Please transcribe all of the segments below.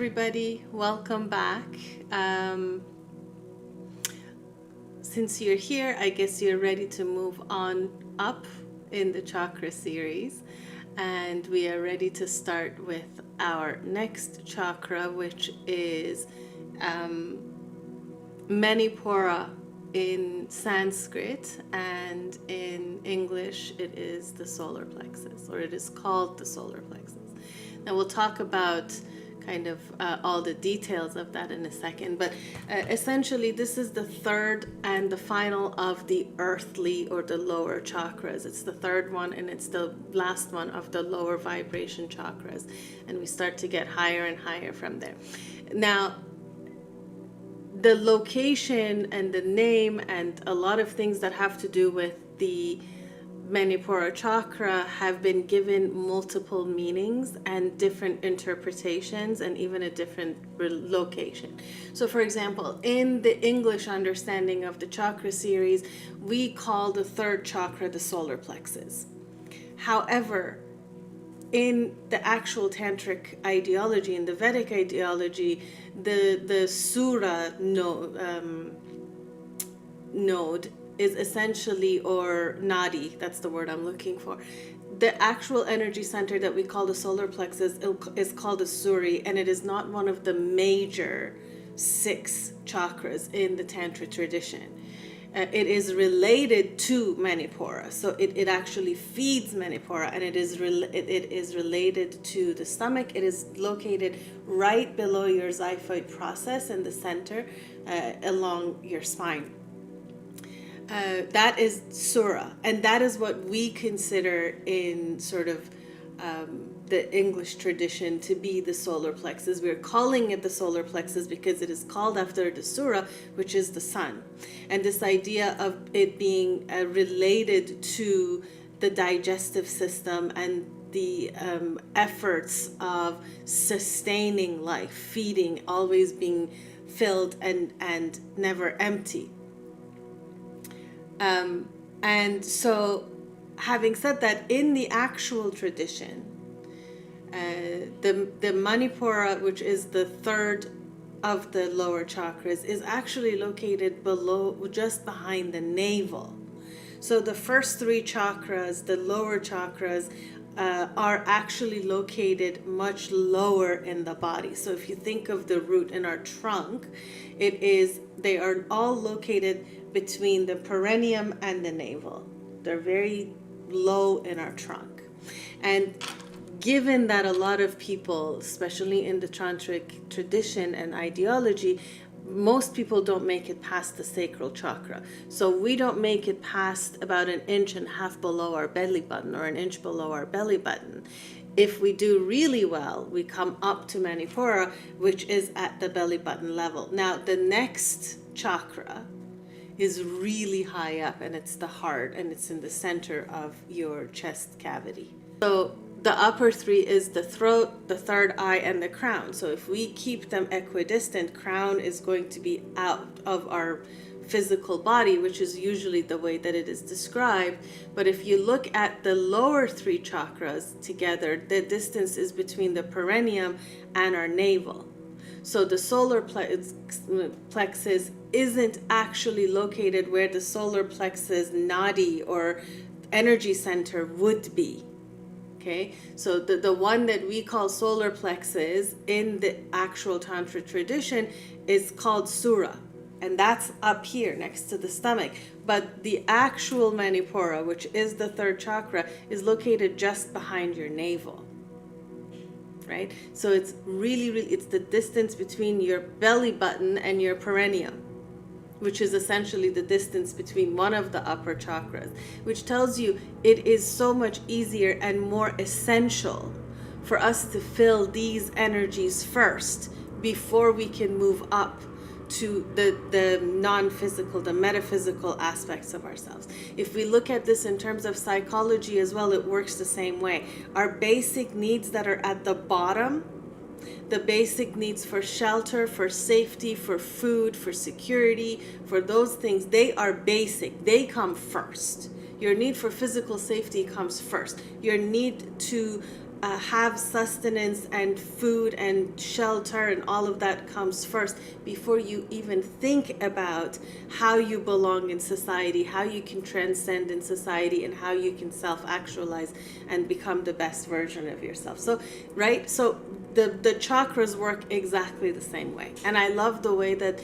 everybody. Welcome back. Since you're here, I guess you're ready to move on up in the chakra series. And we are ready to start with our next chakra, which is Manipura in Sanskrit, and in English it is the solar plexus, or it is called the solar plexus. Now we'll talk about kind of all the details of that in a second, but essentially this is the third and the final of the earthly or the lower chakras. It's the third one and it's the last one of the lower vibration chakras, and we start to get higher and higher from there. Now the location and the name and a lot of things that have to do with the Manipura chakra have been given multiple meanings and different interpretations and even a different location. So for example, in the English understanding of the chakra series, we call the third chakra the solar plexus. However, in the actual tantric ideology, in the Vedic ideology, the Sura node is essentially, or nadi, that's the word I'm looking for. The actual energy center that we call the solar plexus is called the Suri, and it is not one of the major 6 chakras in the Tantra tradition. It is related to Manipura, so it actually feeds Manipura, and it is related to the stomach. It is located right below your xiphoid process in the center, along your spine. That is Sura, and that is what we consider in sort of the English tradition to be the solar plexus. We're calling it the solar plexus because it is called after the Sura, which is the sun. And this idea of it being related to the digestive system and the efforts of sustaining life, feeding, always being filled and never empty. And so, having said that, in the actual tradition, the Manipura, which is the third of the lower chakras, is actually located below, just behind the navel. So the first 3 chakras, the lower chakras, are actually located much lower in the body. So if you think of the root in our trunk, they are all located between the perineum and the navel. They're very low in our trunk. And given that a lot of people, especially in the tantric tradition and ideology, most people don't make it past the sacral chakra. So we don't make it past about 1.5 inches below our belly button, or 1 inch below our belly button. If we do really well, we come up to Manipura, which is at the belly button level. Now, the next chakra is really high up, and it's the heart, and it's in the center of your chest cavity. So the upper 3 is the throat, the third eye, and the crown. So if we keep them equidistant, crown is going to be out of our physical body, which is usually the way that it is described. But if you look at the lower 3 chakras together, the distance is between the perineum and our navel. So the solar plexus isn't actually located where the solar plexus nadi or energy center would be. Okay, so the one that we call solar plexus in the actual Tantra tradition is called Sura, and that's up here next to the stomach. But the actual Manipura, which is the third chakra, is located just behind your navel. Right? So it's really, it's the distance between your belly button and your perineum, which is essentially the distance between one of the upper chakras, which tells you it is so much easier and more essential for us to fill these energies first before we can move up to the non-physical, the metaphysical aspects of ourselves. If we look at this in terms of psychology as well, it works the same way. Our basic needs that are at the bottom, the basic needs for shelter, for safety, for food, for security, for those things, they are basic. They come first. Your need for physical safety comes first. Your need to have sustenance and food and shelter, and all of that comes first before you even think about how you belong in society, how you can transcend in society, and how you can self-actualize and become the best version of yourself. So, right? So the chakras work exactly the same way. And I love the way that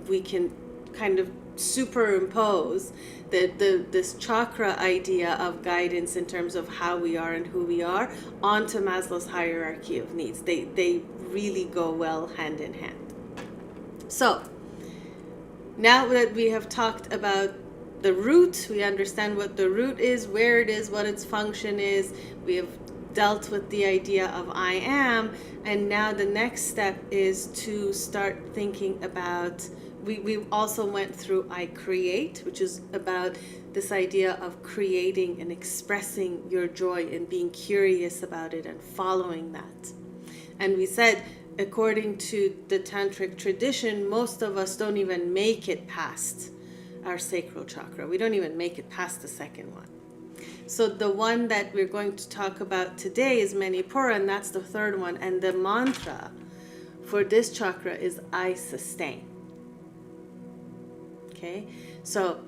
we can kind of superimpose this chakra idea of guidance in terms of how we are and who we are onto Maslow's hierarchy of needs. They really go well hand in hand. So now that we have talked about the root, we understand what the root is, where it is, what its function is. We have dealt with the idea of I am, and now the next step is to start thinking about, we also went through I create, which is about this idea of creating and expressing your joy and being curious about it and following that. And we said, according to the tantric tradition, most of us don't even make it past our sacral chakra. We don't even make it past the second one. So the one that we're going to talk about today is Manipura, and that's the third one. And the mantra for this chakra is I sustain. Okay, so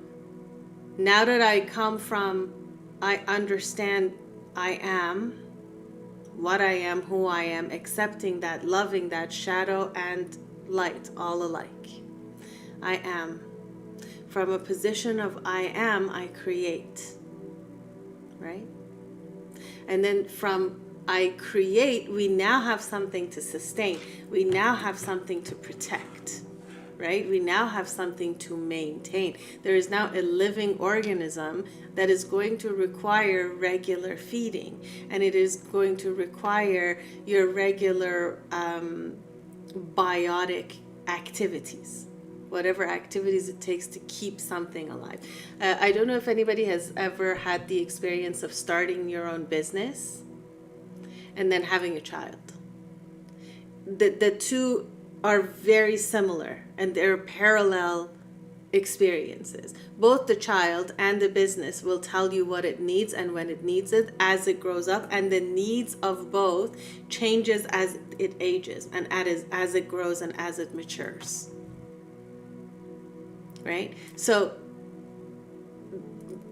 now that I come from, I understand I am, what I am, who I am, accepting that, loving that, shadow and light all alike. I am. From a position of I am, I create. Right? And then from I create, we now have something to sustain. We now have something to protect. Right? We now have something to maintain. There is now a living organism that is going to require regular feeding, and it is going to require your regular biotic activities, whatever activities it takes to keep something alive. I don't know if anybody has ever had the experience of starting your own business and then having a child. The two are very similar, and they're parallel experiences. Both the child and the business will tell you what it needs and when it needs it as it grows up, and the needs of both changes as it ages and as it grows and as it matures. Right? So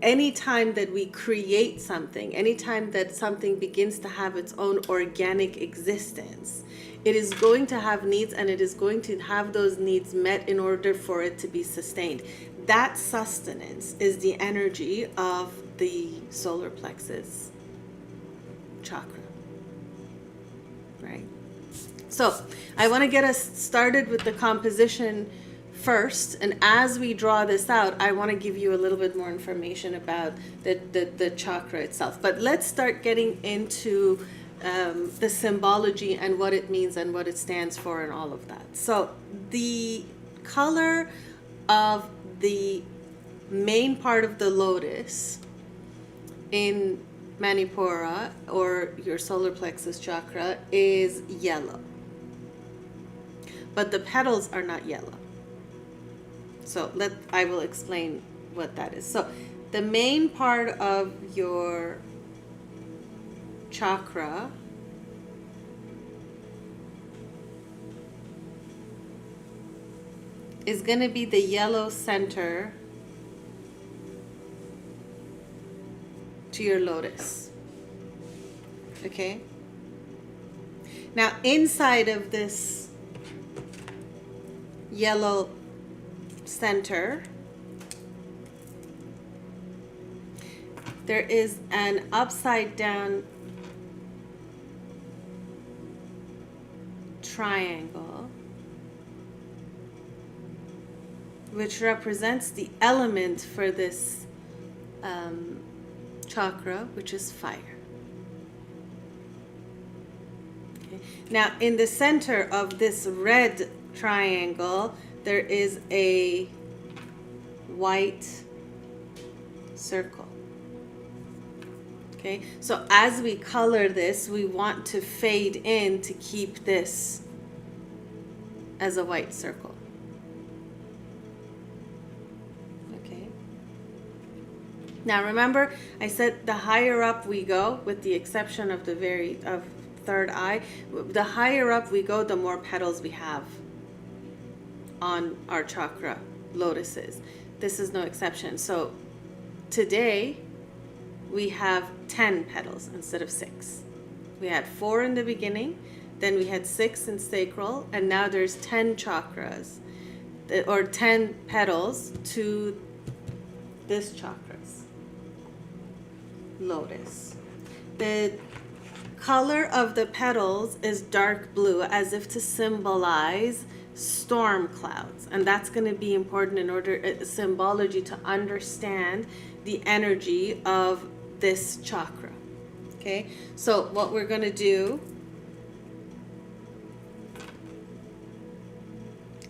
anytime that we create something, anytime that something begins to have its own organic existence, it is going to have needs, and it is going to have those needs met in order for it to be sustained. That sustenance is the energy of the solar plexus chakra. Right? So I want to get us started with the composition first, and as we draw this out, I want to give you a little bit more information about the chakra itself. But let's start getting into the symbology and what it means and what it stands for and all of that. So the color of the main part of the lotus in Manipura, or your solar plexus chakra, is yellow. But the petals are not yellow. So I will explain what that is. So the main part of your chakra is going to be the yellow center to your lotus. Okay? Now inside of this yellow center, there is an upside down triangle which represents the element for this chakra, which is fire. Okay. Now in the center of this red triangle, there is a white circle. Okay, so as we color this, we want to fade in to keep this as a white circle. Okay. Now remember, I said the higher up we go, with the exception of of third eye, the higher up we go, the more petals we have on our chakra lotuses. This is no exception. So today we have 10 petals instead of 6. We had 4 in the beginning, then we had 6 in sacral, and now there's 10 chakras, or 10 petals to this chakras lotus. The color of the petals is dark blue, as if to symbolize storm clouds, and that's going to be important in order symbology to understand the energy of this chakra. Okay, so what we're going to do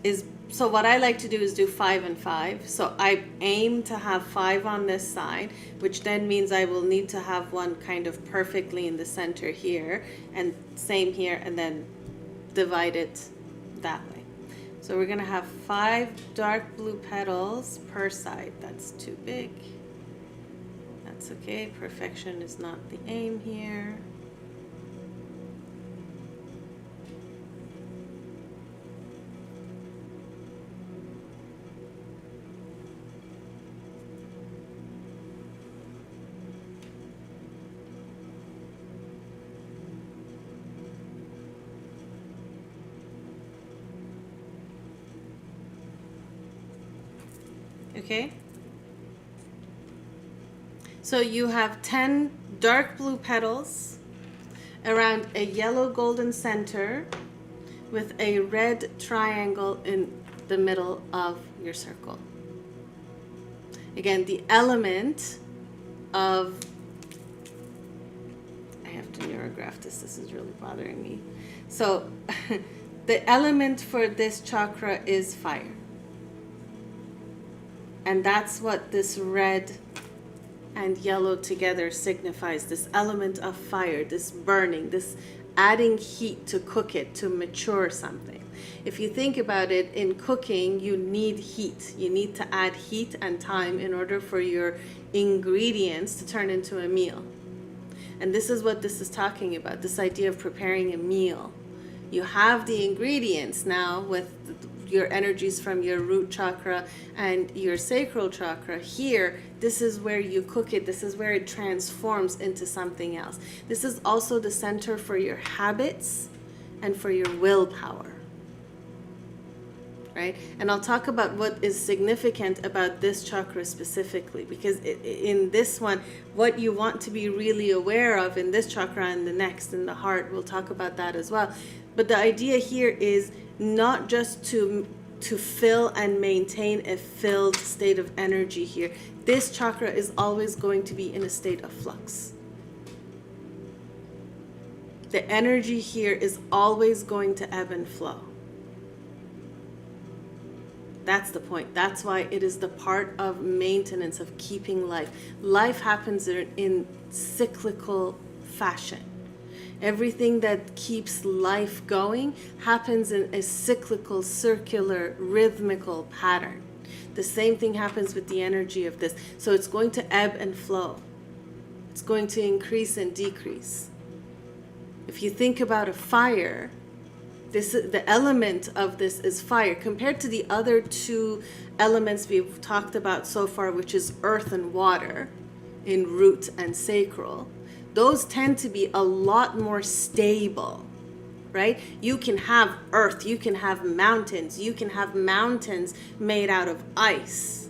is, so what I like to do is do 5 and 5. So I aim to have 5 on this side, which then means I will need to have one kind of perfectly in the center here, and same here, and then divide it that way. So we're going to have 5 dark blue petals per side. That's too big. That's okay. Perfection is not the aim here. Okay, so you have 10 dark blue petals around a yellow golden center with a red triangle in the middle of your circle. Again, the element of, I have to neurograph this is really bothering me. So the element for this chakra is fire. And that's what this red and yellow together signifies, this element of fire, this burning, this adding heat to cook it, to mature something. If you think about it, in cooking, you need heat. You need to add heat and time in order for your ingredients to turn into a meal. And this is what this is talking about, this idea of preparing a meal. You have the ingredients now with your energies from your root chakra and your sacral chakra. Here, this is where you cook it. This is where it transforms into something else. This is also the center for your habits and for your willpower. Right? And I'll talk about what is significant about this chakra specifically, because in this one, what you want to be really aware of in this chakra and the next, in the heart, we'll talk about that as well. But the idea here is not just to fill and maintain a filled state of energy here. This chakra is always going to be in a state of flux. The energy here is always going to ebb and flow. That's the point. That's why it is the part of maintenance, of keeping life. Life happens in cyclical fashion. Everything that keeps life going happens in a cyclical, circular, rhythmical pattern. The same thing happens with the energy of this. So it's going to ebb and flow. It's going to increase and decrease. If you think about a fire, the element of this is fire. Compared to the other 2 elements we've talked about so far, which is earth and water in root and sacral, those tend to be a lot more stable, right? You can have earth, you can have mountains made out of ice.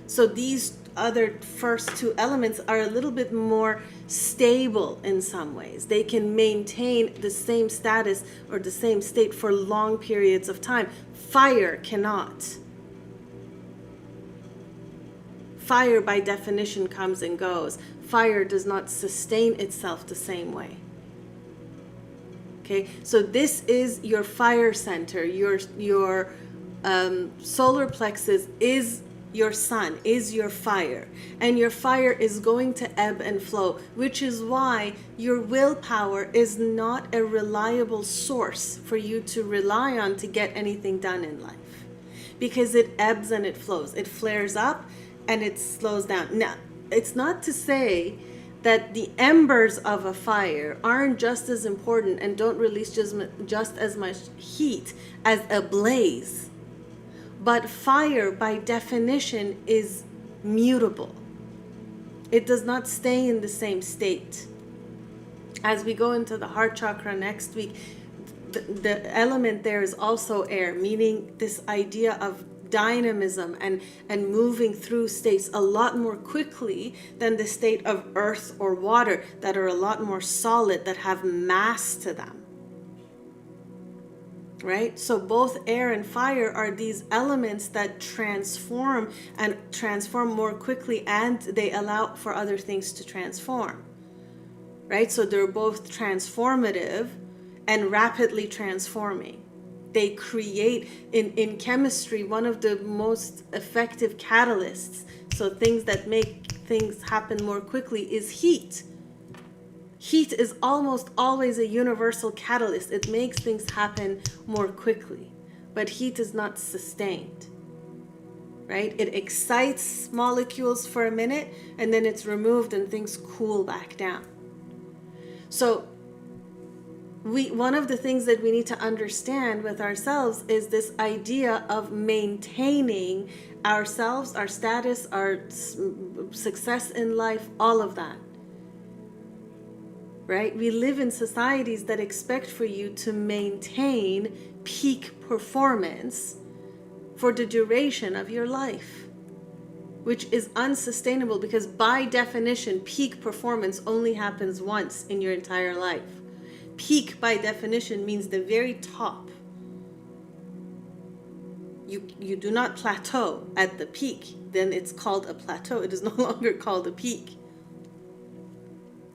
So these other first 2 elements are a little bit more stable in some ways. They can maintain the same status or the same state for long periods of time. Fire cannot. Fire by definition comes and goes. Fire does not sustain itself the same way. Okay, so this is your fire center. Your solar plexus is your sun, is your fire. And your fire is going to ebb and flow, which is why your willpower is not a reliable source for you to rely on to get anything done in life. Because it ebbs and it flows. It flares up and it slows down. Now, it's not to say that the embers of a fire aren't just as important and don't release just as much heat as a blaze. But fire, by definition, is mutable. It does not stay in the same state. As we go into the heart chakra next week, the element there is also air, meaning this idea of dynamism and moving through states a lot more quickly than the state of earth or water that are a lot more solid, that have mass to them. Right? So both air and fire are these elements that transform more quickly, and they allow for other things to transform. Right? So they're both transformative and rapidly transforming. They create, in chemistry, one of the most effective catalysts, so things that make things happen more quickly, is heat. Heat is almost always a universal catalyst. It makes things happen more quickly, but heat is not sustained. Right? It excites molecules for a minute and then it's removed and things cool back down. So one of the things that we need to understand with ourselves is this idea of maintaining ourselves, our status, our success in life, all of that. Right? We live in societies that expect for you to maintain peak performance for the duration of your life, which is unsustainable, because by definition, peak performance only happens once in your entire life. Peak, by definition, means the very top. You do not plateau at the peak. Then it's called a plateau. It is no longer called a peak.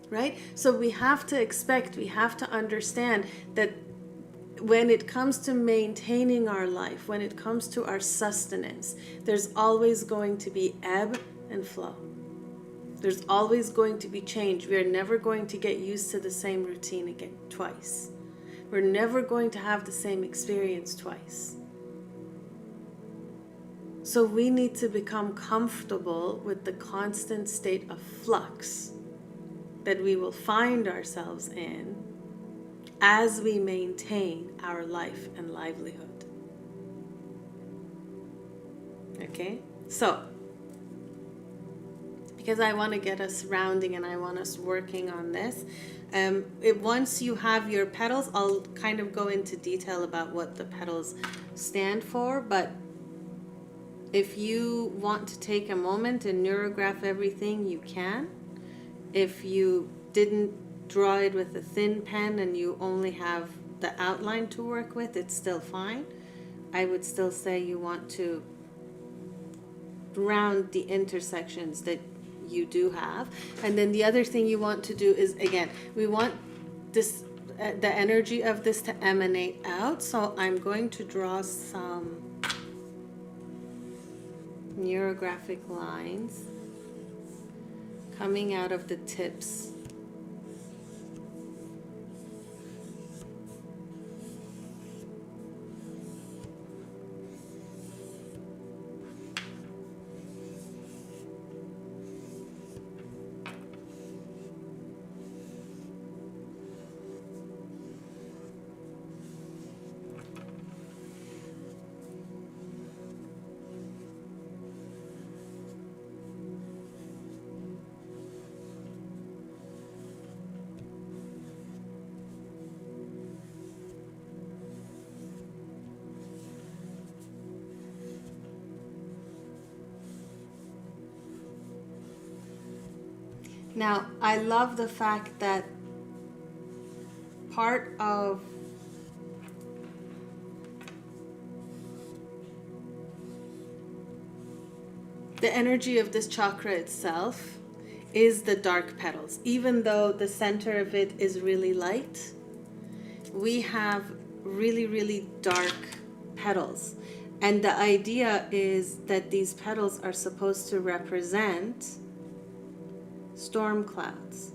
Right? So we have to understand that when it comes to maintaining our life, when it comes to our sustenance, there's always going to be ebb and flow. There's always going to be change. We are never going to get used to the same routine again twice. We're never going to have the same experience twice. So we need to become comfortable with the constant state of flux that we will find ourselves in as we maintain our life and livelihood. Okay? So, because I want to get us rounding and I want us working on this. Once you have your petals, I'll kind of go into detail about what the petals stand for, but if you want to take a moment and neurograph everything, you can. If you didn't draw it with a thin pen and you only have the outline to work with, it's still fine. I would still say you want to round the intersections that you do have. And then the other thing you want to do is, again, we want this the energy of this to emanate out. So I'm going to draw some neurographic lines coming out of the tips. Now, I love the fact that part of the energy of this chakra itself is the dark petals. Even though the center of it is really light, we have really, really dark petals. And the idea is that these petals are supposed to represent storm clouds.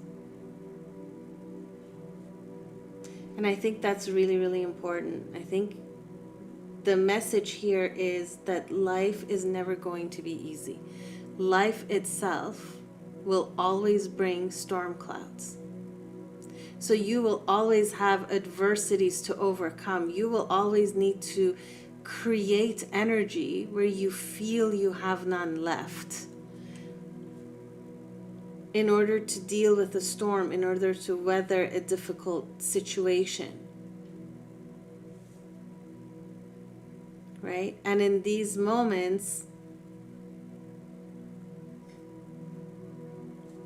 And I think that's really, really important. I think the message here is that life is never going to be easy. Life itself will always bring storm clouds. So you will always have adversities to overcome. You will always need to create energy where you feel you have none left in order to deal with a storm, in order to weather a difficult situation. Right? And in these moments,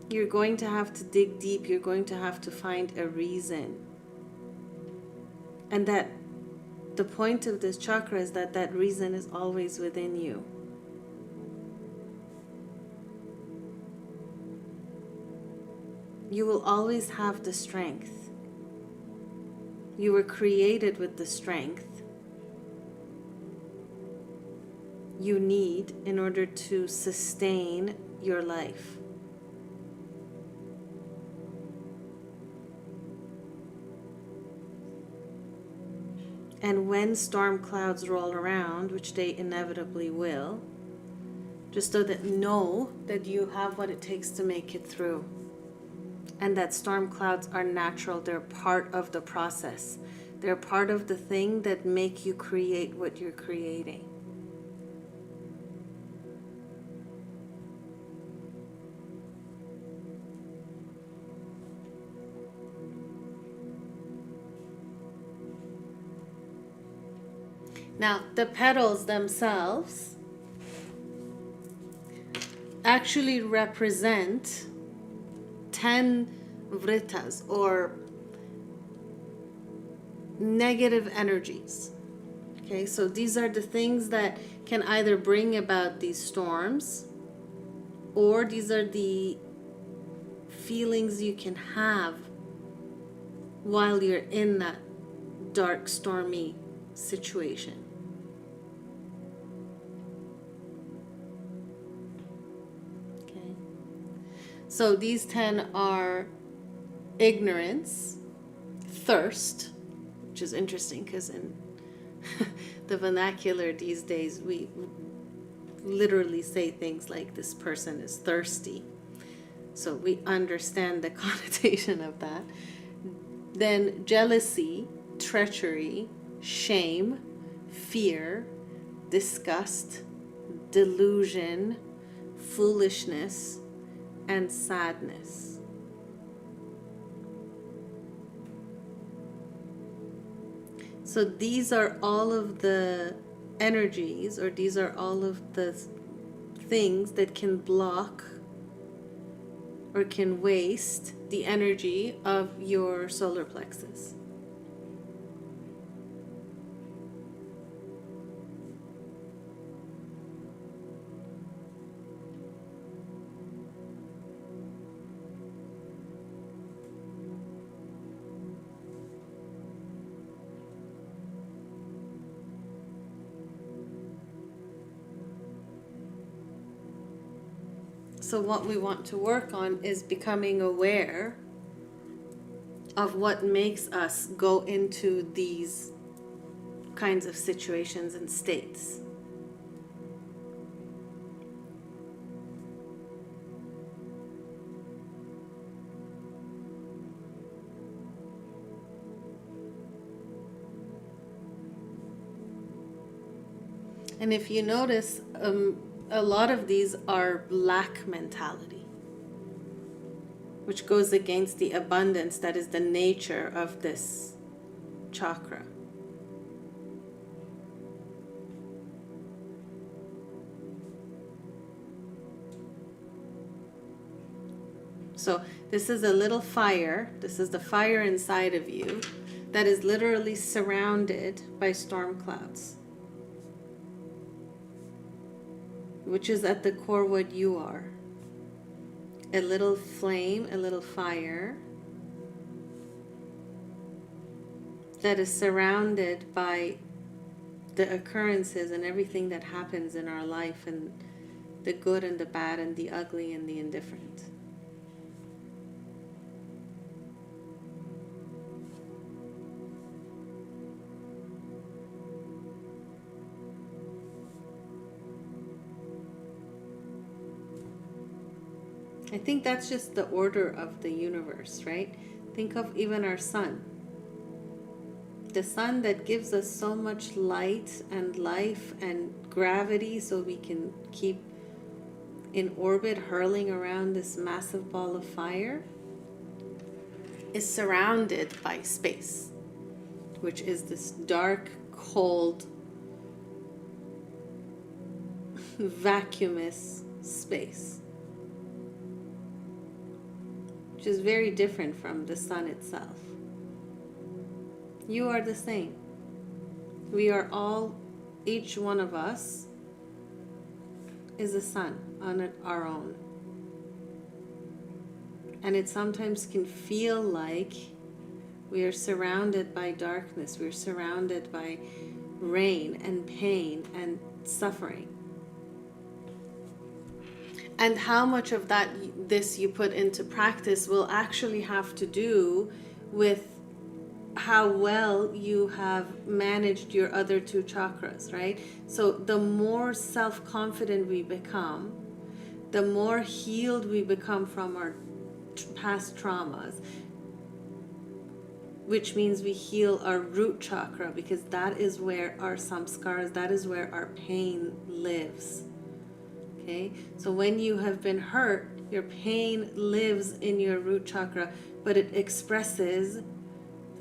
you're going to have to dig deep. You're going to have to find a reason. And that the point of this chakra is that that reason is always within you. You will always have the strength. You were created with the strength you need in order to sustain your life. And when storm clouds roll around, which they inevitably will, just know that you have what it takes to make it through. And that storm clouds are natural. They're part of the process. They're part of the thing that make you create what you're creating. Now, the petals themselves actually represent 10 vritas, or negative energies. Okay, so these are the things that can either bring about these storms, or these are the feelings you can have while you're in that dark, stormy situation. So these 10 are ignorance, thirst, which is interesting because in the vernacular these days, we literally say things like, this person is thirsty. So we understand the connotation of that. Then jealousy, treachery, shame, fear, disgust, delusion, foolishness, and sadness. So these are all of the energies, or these are all of the things that can block or can waste the energy of your solar plexus. So what we want to work on is becoming aware of what makes us go into these kinds of situations and states. And if you notice, a lot of these are lack mentality, which goes against the abundance that is the nature of this chakra. So this is a little fire. This is the fire inside of you that is literally surrounded by storm clouds, which is at the core what you are. A little flame, a little fire that is surrounded by the occurrences and everything that happens in our life, and the good and the bad and the ugly and the indifferent. I think that's just the order of the universe, right? Think of even our sun. The sun that gives us so much light and life and gravity so we can keep in orbit hurling around this massive ball of fire is surrounded by space, which is this dark, cold, vacuumous space, which is very different from the sun itself. You are the same. We are all, each one of us is a sun on our own. And it sometimes can feel like we are surrounded by darkness, we're surrounded by rain and pain and suffering. And how much of this you put into practice will actually have to do with how well you have managed your other two chakras, right? So the more self-confident we become, the more healed we become from our past traumas, which means we heal our root chakra, because that is where our samskaras, that is where our pain lives. Okay, so when you have been hurt, your pain lives in your root chakra, but it expresses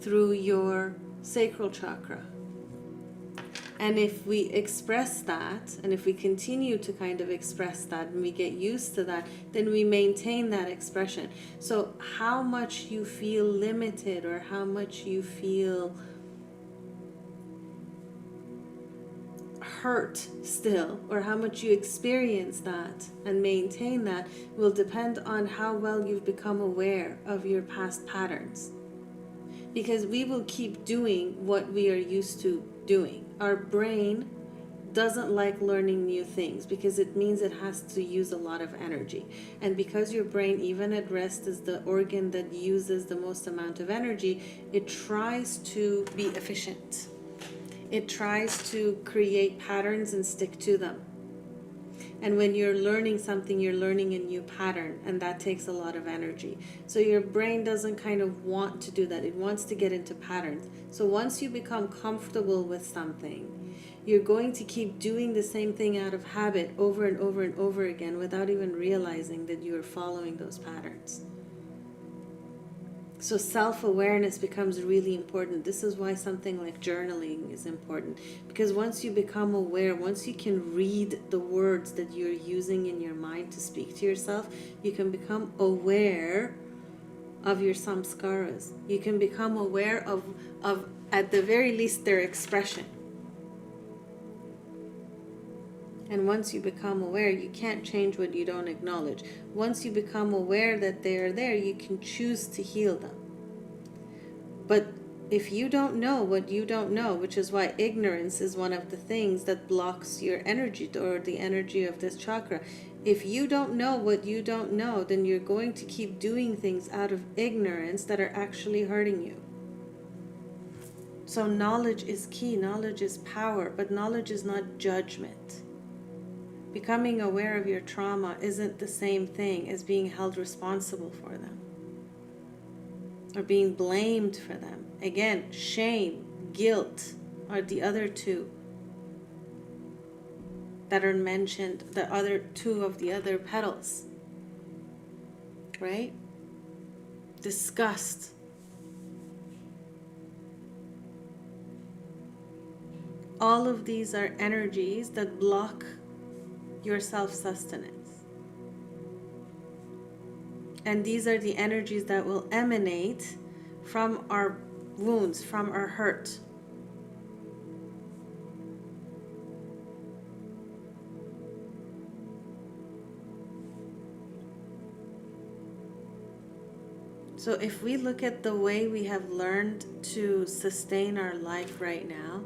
through your sacral chakra. And if we express that, and if we continue to kind of express that, and we get used to that, then we maintain that expression. So how much you feel limited, or how much you feel hurt still, or how much you experience that and maintain that, will depend on how well you've become aware of your past patterns. Because we will keep doing what we are used to doing. Our brain doesn't like learning new things because it means it has to use a lot of energy. And because your brain, even at rest, is the organ that uses the most amount of energy, it tries to be efficient. It tries to create patterns and stick to them. And when you're learning something, you're learning a new pattern, and that takes a lot of energy. So your brain doesn't kind of want to do that. It wants to get into patterns. So once you become comfortable with something, you're going to keep doing the same thing out of habit over and over and over again without even realizing that you are following those patterns. So self-awareness becomes really important. This is why something like journaling is important. Because once you become aware, once you can read the words that you're using in your mind to speak to yourself, you can become aware of your samskaras. You can become aware of at the very least, their expression. And once you become aware, you can't change what you don't acknowledge. Once you become aware that they are there, you can choose to heal them. But if you don't know what you don't know, which is why ignorance is one of the things that blocks your energy, or the energy of this chakra. If you don't know what you don't know, then you're going to keep doing things out of ignorance that are actually hurting you. So knowledge is key, knowledge is power, but knowledge is not judgment. Becoming aware of your trauma isn't the same thing as being held responsible for them or being blamed for them. Again, shame, guilt are the other two that are mentioned, the other two of the other petals, right? Disgust. All of these are energies that block your self-sustenance. And these are the energies that will emanate from our wounds, from our hurt. So if we look at the way we have learned to sustain our life right now,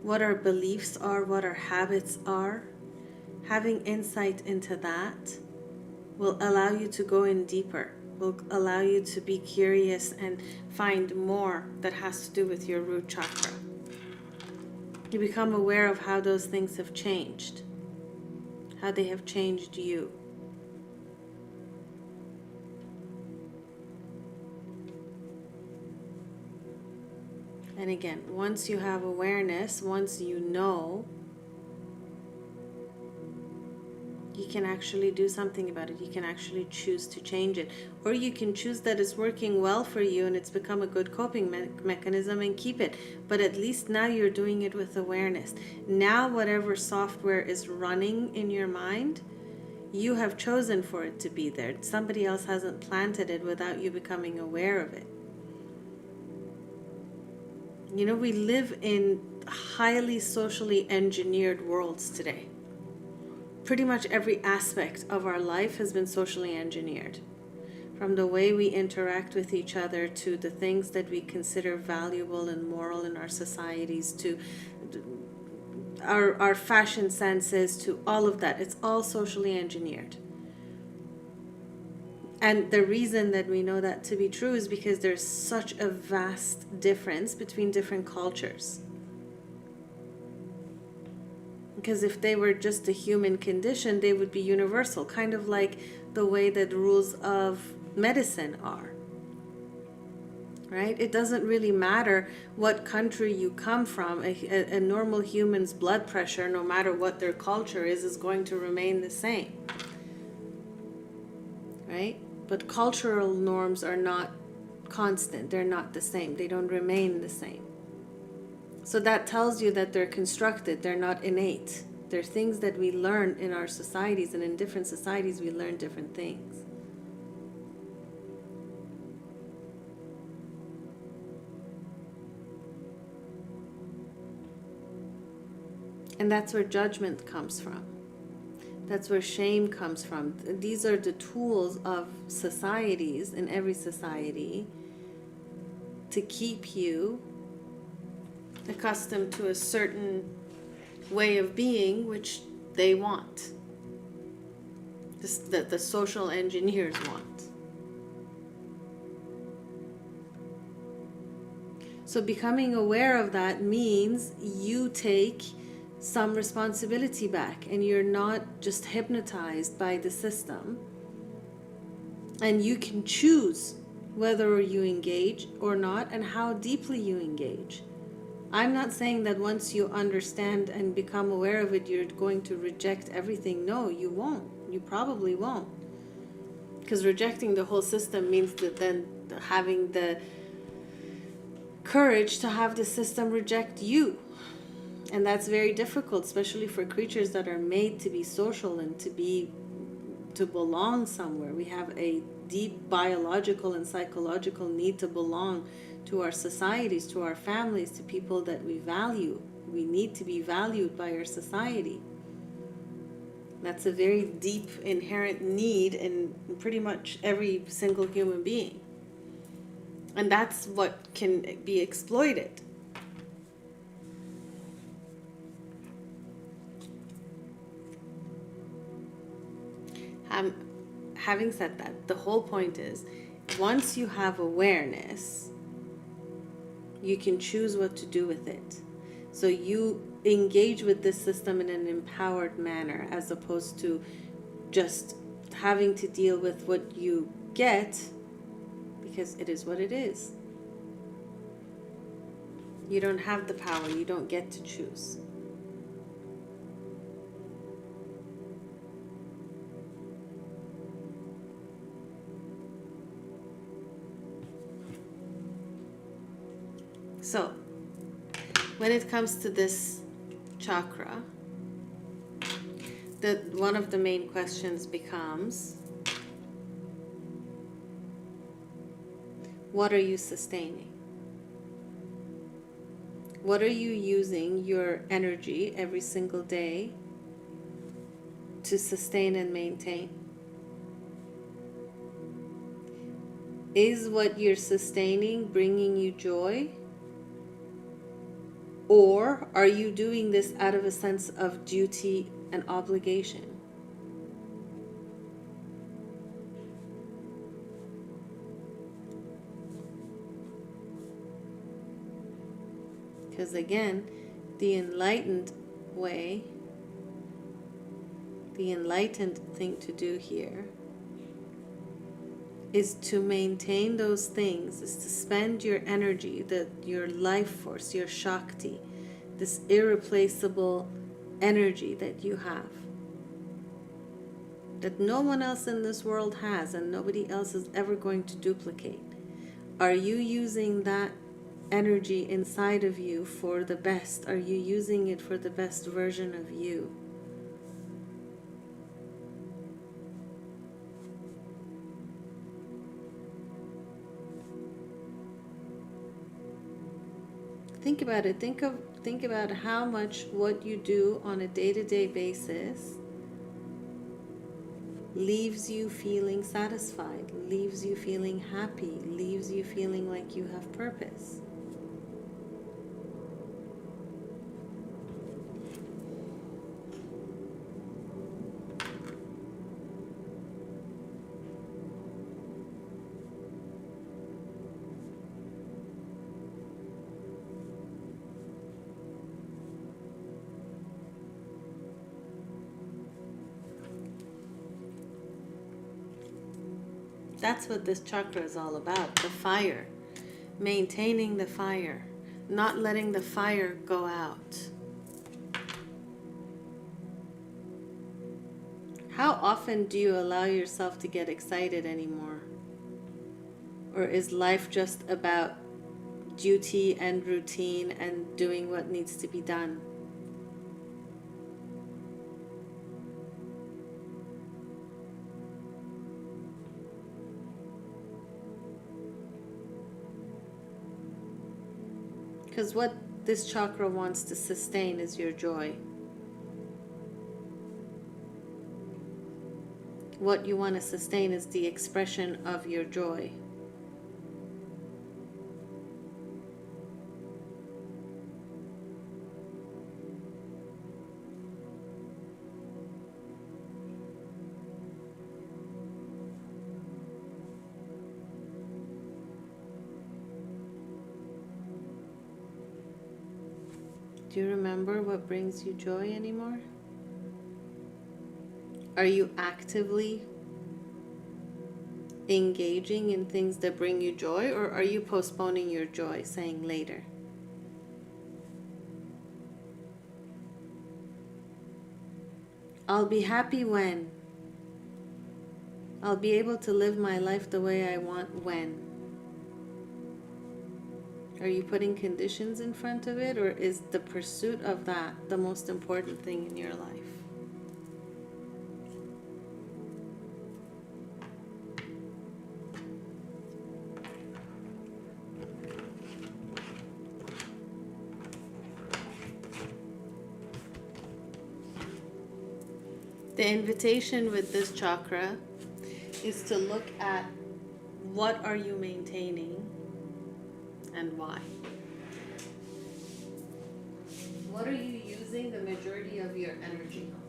what our beliefs are, what our habits are, having insight into that will allow you to go in deeper, will allow you to be curious and find more that has to do with your root chakra. You become aware of how those things have changed, how they have changed you. And again, once you have awareness, once you know, you can actually do something about it. You can actually choose to change it. Or you can choose that it's working well for you and it's become a good coping mechanism and keep it. But at least now you're doing it with awareness. Now whatever software is running in your mind, you have chosen for it to be there. Somebody else hasn't planted it without you becoming aware of it. You know, we live in highly socially engineered worlds today. Pretty much every aspect of our life has been socially engineered. From the way we interact with each other, to the things that we consider valuable and moral in our societies, to our fashion senses, to all of that. It's all socially engineered. And the reason that we know that to be true is because there's such a vast difference between different cultures. Because if they were just a human condition, they would be universal, kind of like the way that rules of medicine are. Right? It doesn't really matter what country you come from. A normal human's blood pressure, no matter what their culture is going to remain the same. Right? But cultural norms are not constant. They're not the same. They don't remain the same. So that tells you that they're constructed, they're not innate. They're things that we learn in our societies, and in different societies we learn different things. And that's where judgment comes from. That's where shame comes from. These are the tools of societies, in every society, to keep you accustomed to a certain way of being which they want, that the social engineers want. So becoming aware of that means you take some responsibility back, and you're not just hypnotized by the system, and you can choose whether you engage or not and how deeply you engage. I'm not saying that once you understand and become aware of it, you're going to reject everything. No, you won't. You probably won't. Because rejecting the whole system means that then having the courage to have the system reject you. And that's very difficult, especially for creatures that are made to be social and to belong somewhere. We have a deep biological and psychological need to belong to our societies, to our families, to people that we value. We need to be valued by our society. That's a very deep inherent need in pretty much every single human being. And that's what can be exploited. Having said that, the whole point is, once you have awareness, you can choose what to do with it. So you engage with this system in an empowered manner, as opposed to just having to deal with what you get, because it is what it is. You don't have the power. You don't get to choose. So, when it comes to this chakra, one of the main questions becomes, what are you sustaining? What are you using your energy every single day to sustain and maintain? Is what you're sustaining bringing you joy? Or are you doing this out of a sense of duty and obligation? Because again, the enlightened way, the enlightened thing to do here is to maintain those things, is to spend your energy, your life force, your Shakti, this irreplaceable energy that you have, that no one else in this world has and nobody else is ever going to duplicate. Are you using that energy inside of you for the best? Are you using it for the best version of you? Think about it. Think about how much what you do on a day-to-day basis leaves you feeling satisfied, leaves you feeling happy, leaves you feeling like you have purpose. That's what this chakra is all about, the fire. Maintaining the fire, not letting the fire go out. How often do you allow yourself to get excited anymore? Or is life just about duty and routine and doing what needs to be done? Because what this chakra wants to sustain is your joy. What you want to sustain is the expression of your joy. Do you remember what brings you joy anymore? Are you actively engaging in things that bring you joy, or are you postponing your joy, saying later? I'll be happy when. I'll be able to live my life the way I want when. Are you putting conditions in front of it, or is the pursuit of that the most important thing in your life? The invitation with this chakra is to look at what are you maintaining and why. What are you using the majority of your energy on?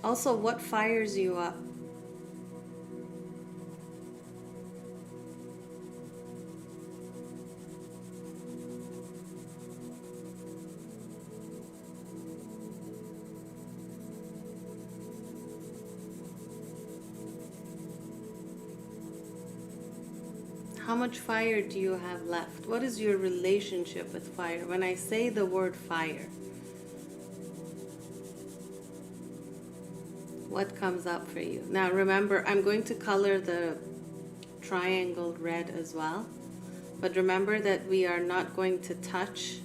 Also, what fires you up? How much fire do you have left? What is your relationship with fire? When I say the word fire, what comes up for you? Now remember, I'm going to color the triangle red as well. But remember that we are not going to touch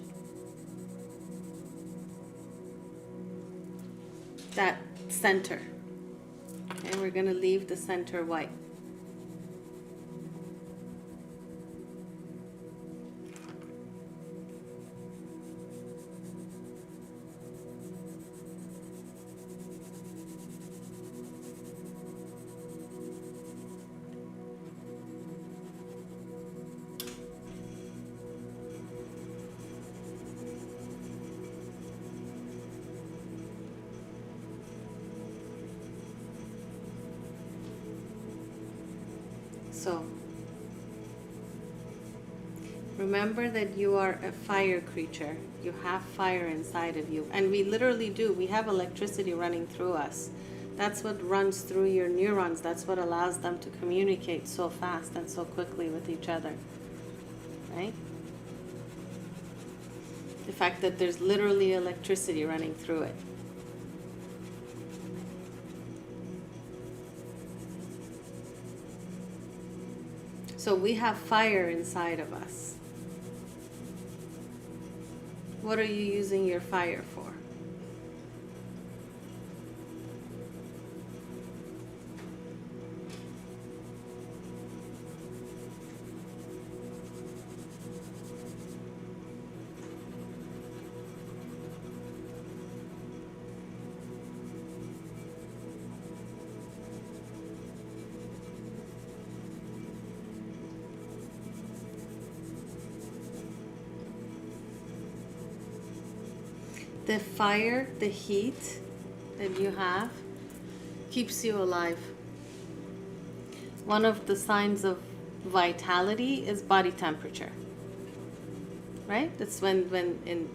that center. Okay, we're going to leave the center white. So remember that you are a fire creature. You have fire inside of you. And we literally do. We have electricity running through us. That's what runs through your neurons. That's what allows them to communicate so fast and so quickly with each other. Right? The fact that there's literally electricity running through it. So we have fire inside of us. What are you using your fire for? The fire, the heat that you have, keeps you alive. One of the signs of vitality is body temperature. Right? That's when in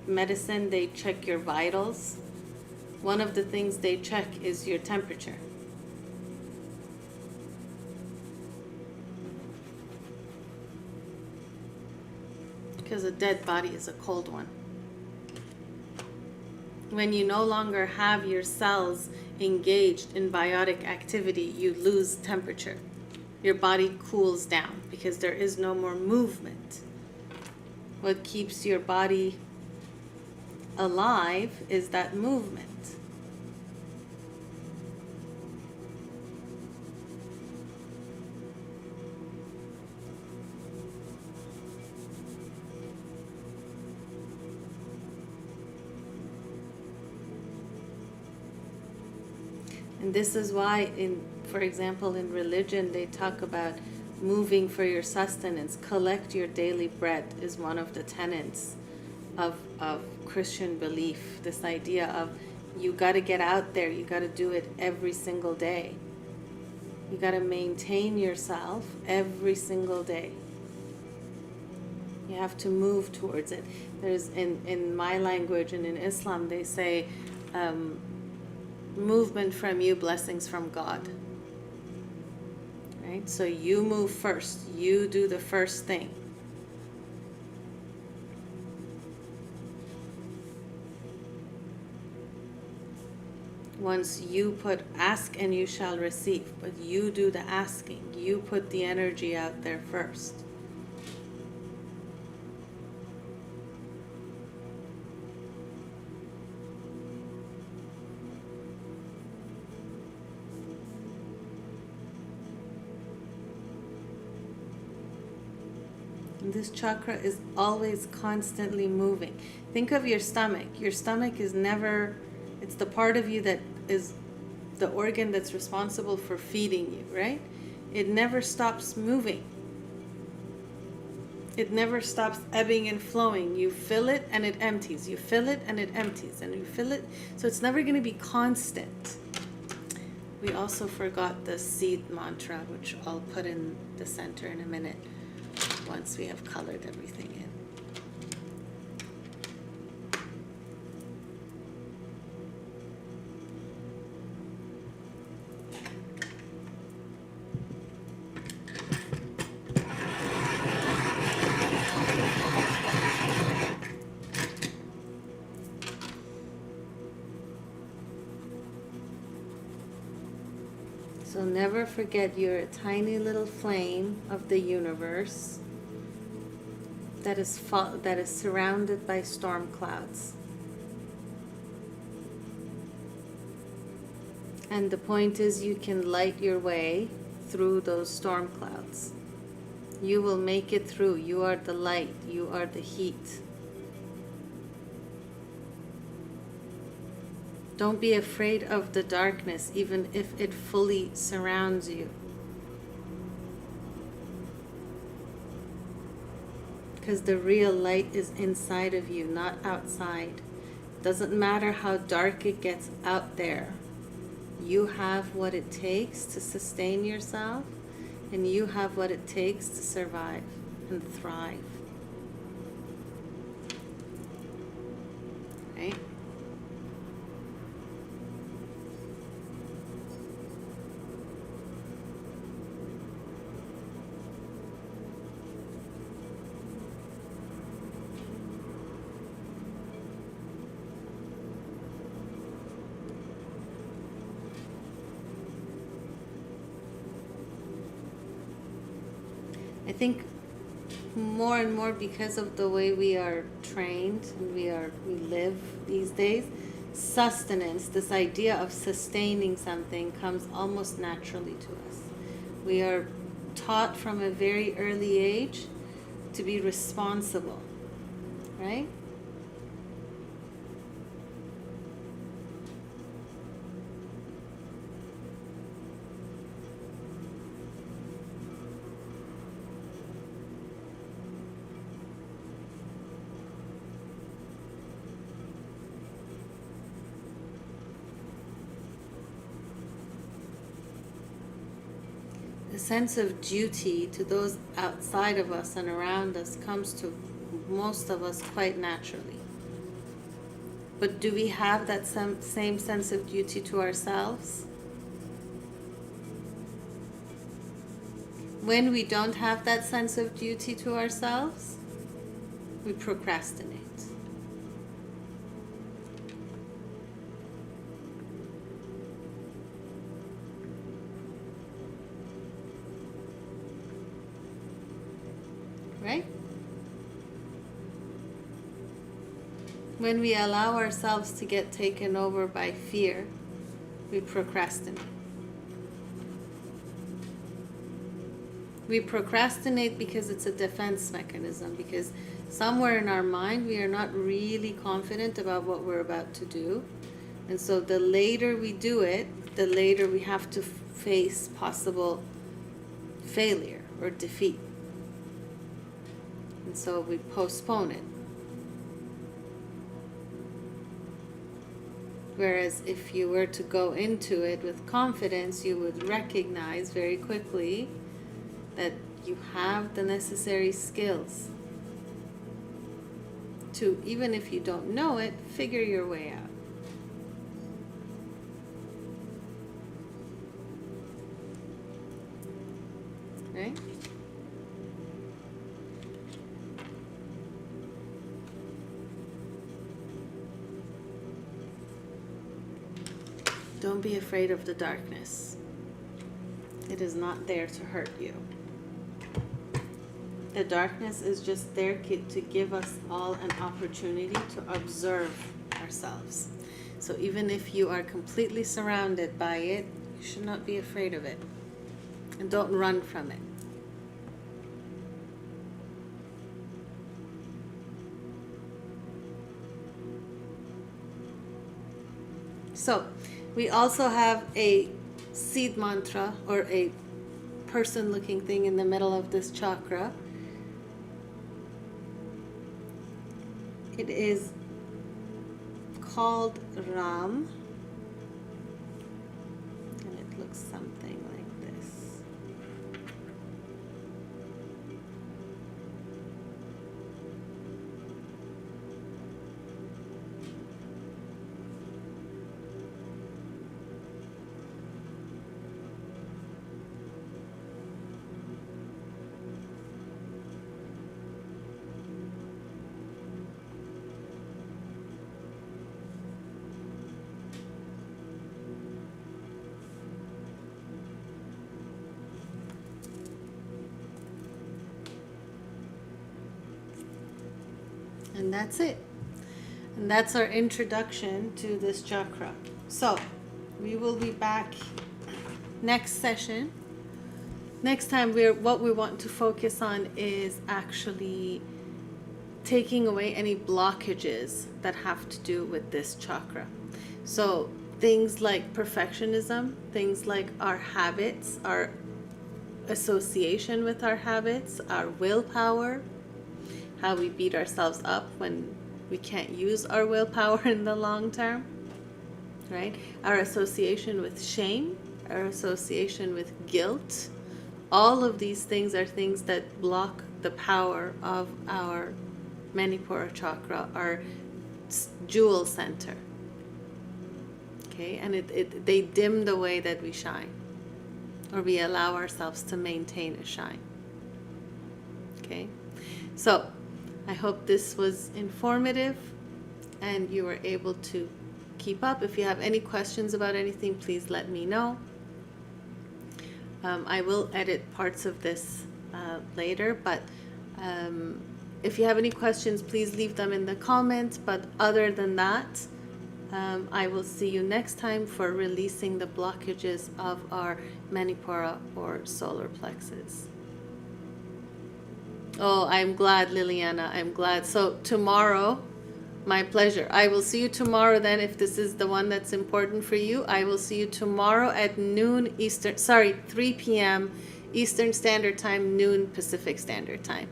medicine they check your vitals. One of the things they check is your temperature. Because a dead body is a cold one. When you no longer have your cells engaged in biotic activity, you lose temperature. Your body cools down because there is no more movement. What keeps your body alive is that movement. And this is why, for example, in religion, they talk about moving for your sustenance. Collect your daily bread is one of the tenets of Christian belief. This idea of you got to get out there. You got to do it every single day. You got to maintain yourself every single day. You have to move towards it. There's in my language and in Islam, they say, movement from you, blessings from God. Right? So you move first. You do the first thing. Once you ask and you shall receive, but you do the asking. You put the energy out there first. This chakra is always constantly moving. Think of your stomach. Your stomach is never, it's the part of you that is the organ that's responsible for feeding you, right? It never stops moving. It never stops ebbing and flowing. You fill it and it empties. You fill it and it empties. And you fill it. So it's never going to be constant. We also forgot the seed mantra, which I'll put in the center in a minute, once we have colored everything in. So never forget you're a tiny little flame of the universe that is surrounded by storm clouds. And the point is, you can light your way through those storm clouds. You will make it through. You are the light. You are the heat. Don't be afraid of the darkness, even if it fully surrounds you. Because the real light is inside of you, not outside. Doesn't matter how dark it gets out there. You have what it takes to sustain yourself. And you have what it takes to survive and thrive. Right? I think more and more, because of the way we are trained and we live these days, sustenance, this idea of sustaining something, comes almost naturally to us. We are taught from a very early age to be responsible, right? The sense of duty to those outside of us and around us comes to most of us quite naturally. But do we have that same sense of duty to ourselves? When we don't have that sense of duty to ourselves, we procrastinate. Right? When we allow ourselves to get taken over by fear, we procrastinate. We procrastinate because it's a defense mechanism, because somewhere in our mind we are not really confident about what we're about to do. And so the later we do it, the later we have to face possible failure or defeat. And so we postpone it. Whereas if you were to go into it with confidence, you would recognize very quickly that you have the necessary skills to, even if you don't know it, figure your way out. Right? Don't be afraid of the darkness. It is not there to hurt you. The darkness is just there to give us all an opportunity to observe ourselves. So even if you are completely surrounded by it, you should not be afraid of it. And don't run from it. So, we also have a seed mantra, or a person-looking thing in the middle of this chakra. It is called Ram, and it looks something like this. And that's it. And that's our introduction to this chakra. So, we will be back next session. Next time, what we want to focus on is actually taking away any blockages that have to do with this chakra. So, things like perfectionism, things like our habits, our association with our habits, our willpower, how we beat ourselves up when we can't use our willpower in the long term, right? Our association with shame, our association with guilt, all of these things are things that block the power of our Manipura chakra, our jewel center. Okay, and they dim the way that we shine, or we allow ourselves to maintain a shine. Okay, so I hope this was informative and you were able to keep up. If you have any questions about anything, please let me know. I will edit parts of this later, but if you have any questions, please leave them in the comments. But other than that, I will see you next time for releasing the blockages of our Manipura or solar plexus. Oh, I'm glad, Liliana. I'm glad. So tomorrow, my pleasure. I will see you tomorrow then. If this is the one that's important for you, I will see you tomorrow at noon Eastern, 3 p.m. Eastern Standard Time, noon Pacific Standard Time.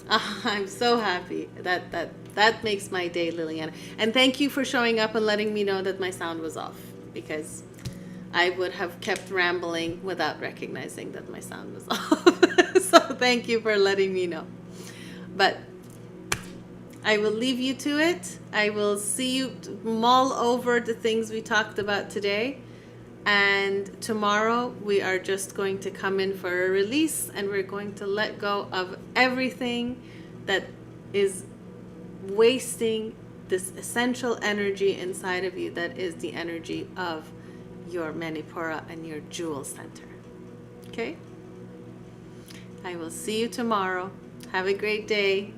I'm so happy. That makes my day, Liliana. And thank you for showing up and letting me know that my sound was off, because I would have kept rambling without recognizing that my sound was off. So thank you for letting me know. But I will leave you to it. I will see you mull over the things we talked about today. And tomorrow we are just going to come in for a release, and we're going to let go of everything that is wasting this essential energy inside of you, that is the energy of your Manipura and your jewel center. Okay? I will see you tomorrow. Have a great day.